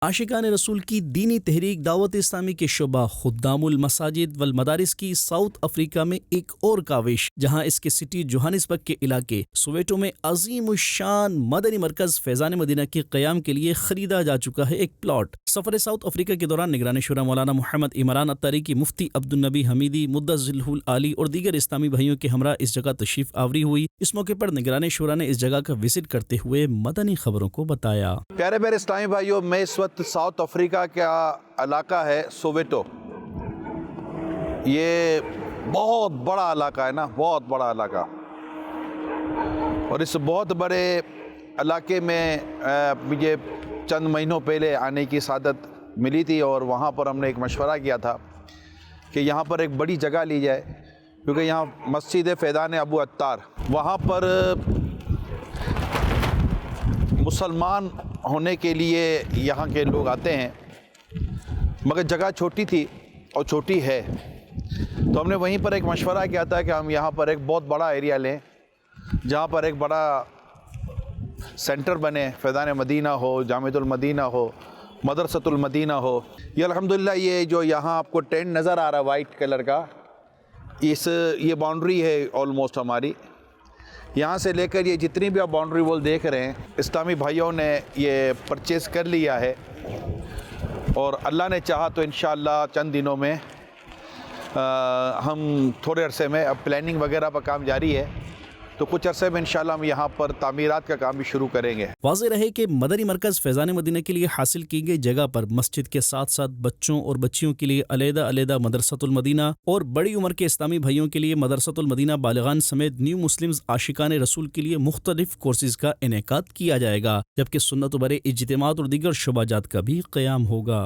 आशिकान रसूल की दीनी तहरीक दावत इस्लामी के शुबा खुद्दामुल मसाजिद वल मदारिस की साउथ अफ्रीका में एक और काविश, जहां इसके सिटी जोहानिसबर्ग के इलाके सोवेटो में अजीम शान मदनी मरकज फैजान मदीना के क़याम के लिए खरीदा जा चुका है एक प्लॉट। सफर साउथ अफ्रीका के दौरान निगरान शुरा मौलाना मोहम्मद इमरान अत्तारी की मुफ्ती अब्दुल नबी हमीदी मुद्दज़िलहुल आली और दीगर इस्लामी भाइयों के हमरा इस जगह तशरीफ आवरी हुई। इस मौके पर निगरान शुरा ने इस जगह का विजिट करते हुए मदनी खबरों को बताया। प्यारे प्यारे इस्लामी भाइयों, मैं इस वक्त साउथ अफ्रीका का इलाका है सोवेटो। ये बहुत बड़ा इलाका है ना, बहुत बड़ा इलाका। और इस बहुत बड़े इलाके में मुझे चंद महीनों पहले आने की सादत मिली थी और वहाँ पर हमने एक मशवरा किया था कि यहाँ पर एक बड़ी जगह ली जाए, क्योंकि यहाँ मस्जिद फैज़ान अबू अत्तार, वहाँ पर मुसलमान होने के लिए यहाँ के लोग आते हैं, मगर जगह छोटी थी और छोटी है। तो हमने वहीं पर एक मशवरा किया था कि हम यहाँ पर एक बहुत बड़ा एरिया लें, जहाँ पर एक बड़ा सेंटर बने, फैज़ान मदीना हो, जामिअतुल मदीना हो, मदरसतुल मदीना हो। ये अल्हम्दुलिल्लाह ये जो यहाँ आपको टेंट नज़र आ रहा है वाइट कलर का, ये बाउंड्री है ऑलमोस्ट हमारी। यहाँ से लेकर ये जितनी भी आप बाउंड्री वॉल देख रहे हैं, इस्लामी भाइयों ने ये परचेज़ कर लिया है और अल्लाह ने चाहा तो इंशाअल्लाह चंद दिनों में हम थोड़े अरसे में, अब प्लानिंग वगैरह पर काम जारी है, तो कुछ अरसे में इंशाल्लाह हम यहाँ पर तामीरात का काम भी शुरू करेंगे। वाज़ेह रहे कि मदनी मरकज़ फैज़ान मदीना के लिए हासिल की गई जगह पर मस्जिद के साथ साथ बच्चों और बच्चियों के लिए अलग-अलग मदरसतुल मदीना और बड़ी उम्र के इस्लामी भाइयों के लिए मदरसतुल मदीना बालिगान समेत न्यू मुस्लिम्स आशिकान रसूल के लिए मुख्तलिफ कोर्सेज का इनेकाद किया जाएगा, जबकि सुन्नत बरे इज्तिमात और दीगर शुबाजात का भी क़याम होगा।